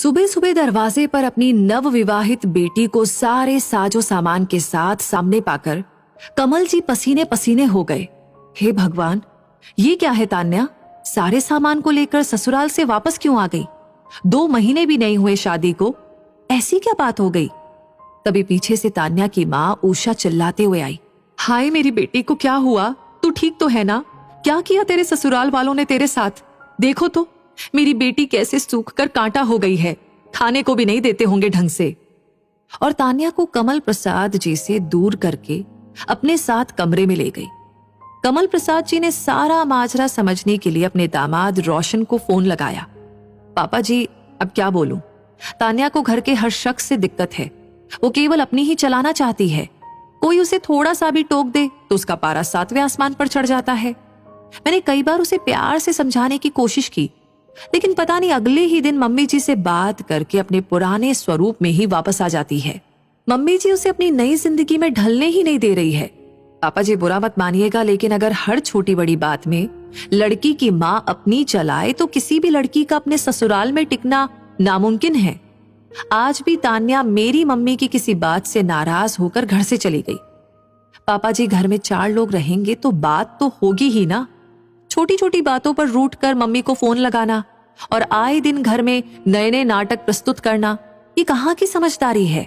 सुबह सुबह दरवाजे पर अपनी नवविवाहित बेटी को सारे साजो सामान के साथ सामने पाकर कमल जी पसीने पसीने हो गए। हे भगवान, ये क्या है तान्या? सारे सामान को लेकर ससुराल से वापस क्यों आ गई? 2 महीने भी नहीं हुए शादी को, ऐसी क्या बात हो गई? तभी पीछे से तान्या की माँ उषा चिल्लाते हुए आई। हाय मेरी बेटी को क्या हुआ? तू ठीक तो है ना? क्या किया तेरे ससुराल वालों ने तेरे साथ? देखो तो मेरी बेटी कैसे सूख कर कांटा हो गई है, खाने को भी नहीं देते होंगे ढंग से। और तान्या को कमल प्रसाद जी से दूर करके अपने साथ कमरे में ले गई। कमल प्रसाद जी ने सारा माजरा समझने के लिए अपने दामाद रोशन को फोन लगाया। पापा जी, अब क्या बोलूं? तान्या को घर के हर शख्स से दिक्कत है, वो केवल अपनी ही चलाना चाहती है। कोई उसे थोड़ा सा भी टोक दे तो उसका पारा 7वें आसमान पर चढ़ जाता है। मैंने कई बार उसे प्यार से समझाने की कोशिश की, लेकिन पता नहीं अगले ही दिन मम्मी जी से बात करके अपने पुराने स्वरूप में ही वापस आ जाती है। मम्मी जी उसे अपनी नई जिंदगी में ढलने ही नहीं दे रही है। पापा जी बुरा मत मानिएगा, लेकिन अगर हर छोटी बड़ी बात में लड़की की माँ अपनी चलाए तो किसी भी लड़की का अपने ससुराल में टिकना नामुमकिन है। आज भी तान्या मेरी मम्मी की किसी बात से नाराज होकर घर से चली गई। पापा जी, घर में 4 लोग रहेंगे तो बात तो होगी ही ना। छोटी छोटी बातों पर रूठ कर मम्मी को फोन लगाना और आए दिन घर में नए नए नाटक प्रस्तुत करना, ये कहाँ की समझदारी है?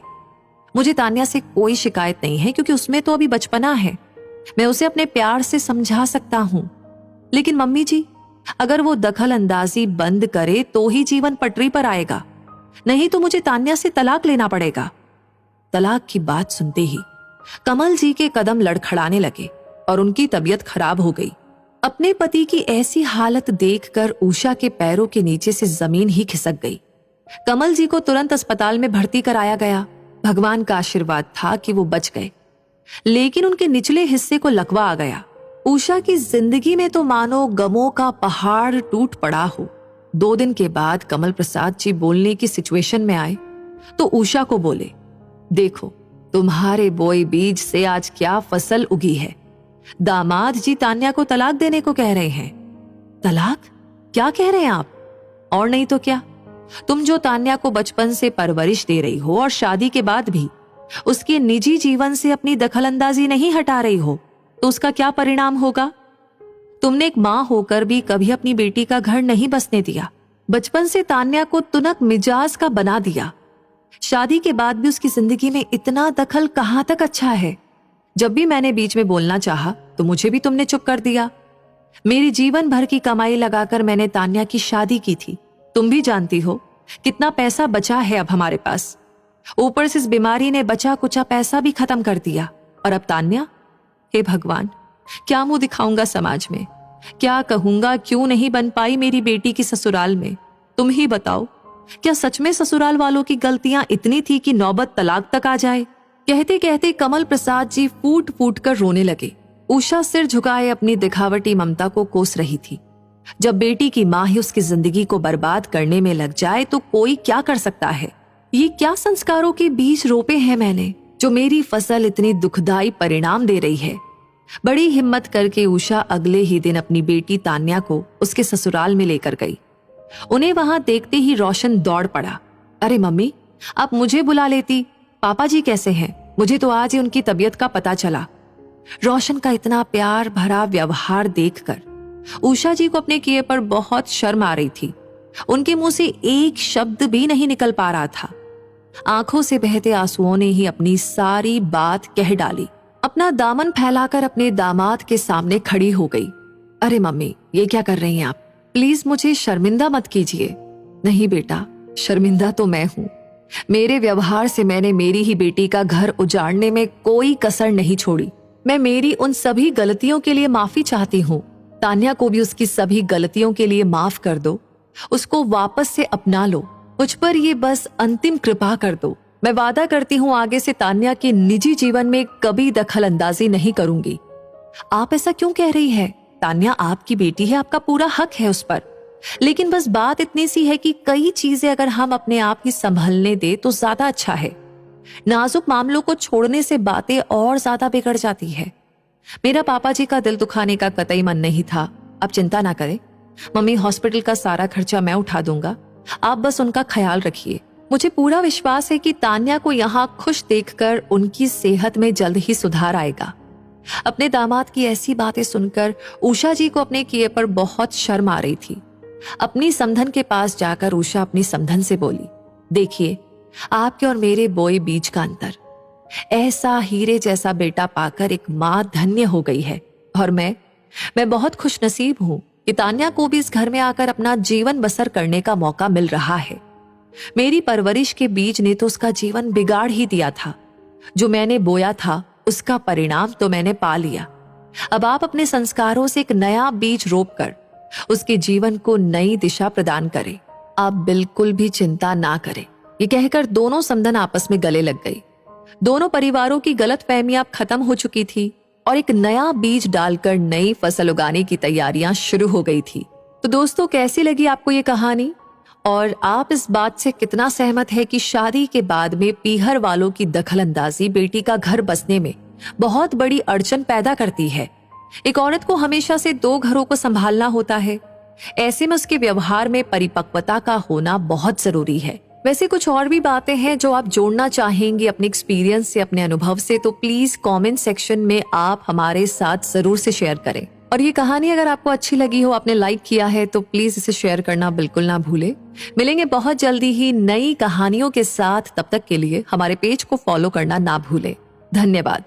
मुझे तान्या से कोई शिकायत नहीं है, क्योंकि उसमें तो अभी बचपना है। मैं उसे अपने प्यार से समझा सकता हूं। लेकिन मम्मी जी, अगर वो दखल अंदाजी बंद करे तो ही जीवन पटरी पर आएगा, नहीं तो मुझे तान्या से तलाक लेना पड़ेगा। तलाक की बात सुनते ही कमल जी के कदम लड़खड़ाने लगे और उनकी तबीयत खराब हो गई। अपने पति की ऐसी हालत देखकर उषा के पैरों के नीचे से जमीन ही खिसक गई। कमल जी को तुरंत अस्पताल में भर्ती कराया गया। भगवान का आशीर्वाद था कि वो बच गए, लेकिन उनके निचले हिस्से को लकवा आ गया। उषा की जिंदगी में तो मानो गमों का पहाड़ टूट पड़ा हो। 2 दिन के बाद कमल प्रसाद जी बोलने की सिचुएशन में आए तो उषा को बोले, देखो तुम्हारे बोए बीज से आज क्या फसल उगी है। दामाद जी तान्या को तलाक देने को कह रहे हैं। तलाक? क्या कह रहे हैं आप? और नहीं तो क्या, तुम जो तान्या को बचपन से परवरिश दे रही हो और शादी के बाद भी उसके निजी जीवन से अपनी दखलंदाजी नहीं हटा रही हो, तो उसका क्या परिणाम होगा? तुमने एक मां होकर भी कभी अपनी बेटी का घर नहीं बसने दिया। बचपन से तान्या को तुनक मिजाज का बना दिया। शादी के बाद भी उसकी जिंदगी में इतना दखल कहां तक अच्छा है? जब भी मैंने बीच में बोलना चाहा तो मुझे भी तुमने चुप कर दिया। मेरी जीवन भर की कमाई लगाकर मैंने तान्या की शादी की थी। तुम भी जानती हो कितना पैसा बचा है अब हमारे पास। ऊपर से इस बीमारी ने बचा कुचा पैसा भी खत्म कर दिया। और अब तान्या? हे भगवान, क्या मुंह दिखाऊंगा समाज में? क्या कहूंगा क्यों नहीं बन पाई मेरी बेटी की ससुराल में? तुम ही बताओ, क्या सच में ससुराल वालों की गलतियां इतनी थी कि नौबत तलाक तक आ जाए? कहते कहते कमल प्रसाद जी फूट फूट कर रोने लगे। उषा सिर झुकाए अपनी दिखावटी ममता को कोस रही थी। जब बेटी की मां ही उसकी जिंदगी को बर्बाद करने में लग जाए तो कोई क्या कर सकता है? ये क्या संस्कारों के बीज रोपे हैं मैंने, जो मेरी फसल इतनी दुखदाई परिणाम दे रही है। बड़ी हिम्मत करके उषा अगले ही दिन अपनी बेटी तान्या को उसके ससुराल में लेकर गई। उन्हें वहां देखते ही रोशन दौड़ पड़ा। अरे मम्मी, आप मुझे बुला लेती। पापा जी कैसे हैं? मुझे तो आज ही उनकी तबीयत का पता चला। रोशन का इतना प्यार भरा व्यवहार देखकर उषा जी को अपने किए पर बहुत शर्म आ रही थी। उनके मुंह से एक शब्द भी नहीं निकल पा रहा था। आंखों से बहते आंसुओं ने ही अपनी सारी बात कह डाली। अपना दामन फैलाकर अपने दामाद के सामने खड़ी हो गई। अरे मम्मी, ये क्या कर रही हैं आप? प्लीज मुझे शर्मिंदा मत कीजिए। नहीं बेटा, शर्मिंदा तो मैं हूं। मेरे व्यवहार से मैंने मेरी ही बेटी का घर उजाड़ने में कोई कसर नहीं छोड़ी। मैं मेरी उन सभी गलतियों के लिए माफी चाहती हूँ। तान्या को भी उसकी सभी गलतियों के लिए माफ कर दो। उसको वापस से अपना लो। मुझ पर ये बस अंतिम कृपा कर दो। मैं वादा करती हूँ आगे से तान्या के निजी जीवन में कभी दखल अंदाजी नहीं करूंगी। आप ऐसा क्यों कह रही है? तान्या आपकी बेटी है, आपका पूरा हक है उस पर। लेकिन बस बात इतनी सी है कि कई चीजें अगर हम अपने आप ही संभलने दे तो ज्यादा अच्छा है। नाजुक मामलों को छोड़ने से बातें और ज्यादा बिगड़ जाती है। मेरा पापा जी का दिल दुखाने का कतई मन नहीं था। अब चिंता ना करें, मम्मी हॉस्पिटल का सारा खर्चा मैं उठा दूंगा। आप बस उनका ख्याल रखिए। मुझे पूरा विश्वास है कि तान्या को यहाँ खुश देखकर उनकी सेहत में जल्द ही सुधार आएगा। अपने दामाद की ऐसी बातें सुनकर उषा जी को अपने किए पर बहुत शर्म आ रही थी। अपनी समधन के पास जाकर उषा अपनी समधन से बोली, देखिए आपके और मेरे बोए बीच का अंतर। ऐसा हीरे जैसा बेटा पाकर एक माँ धन्य हो गई है और मैं बहुत खुशनसीब हूं कि तान्या को भी इस घर में आकर अपना जीवन बसर करने का मौका मिल रहा है। मेरी परवरिश के बीज ने तो उसका जीवन बिगाड़ ही दिया था। जो मैंने बोया था उसका परिणाम तो मैंने पा लिया। अब आप अपने संस्कारों से एक नया बीज रोपकर उसके जीवन को नई दिशा प्रदान करें। आप बिल्कुल भी चिंता ना करें। ये कहकर दोनों समधन आपस में गले लग गई। दोनों परिवारों की गलतफहमी अब खत्म हो चुकी थी और एक नया बीज डालकर नई फसल उगाने की तैयारियां शुरू हो गई थी। तो दोस्तों, कैसी लगी आपको ये कहानी? और आप इस बात से कितना सहमत है कि शादी के बाद में पीहर वालों की दखलंदाजी बेटी का घर बसने में बहुत बड़ी अड़चन पैदा करती है। एक औरत को हमेशा से 2 घरों को संभालना होता है। ऐसे में उसके व्यवहार में परिपक्वता का होना बहुत जरूरी है। वैसे कुछ और भी बातें हैं जो आप जोड़ना चाहेंगे अपने एक्सपीरियंस से, अपने अनुभव से, तो प्लीज कमेंट सेक्शन में आप हमारे साथ जरूर से शेयर करें। और ये कहानी अगर आपको अच्छी लगी हो, आपने लाइक किया है, तो प्लीज इसे शेयर करना बिल्कुल ना भूले। मिलेंगे बहुत जल्दी ही नई कहानियों के साथ। तब तक के लिए हमारे पेज को फॉलो करना ना भूले। धन्यवाद।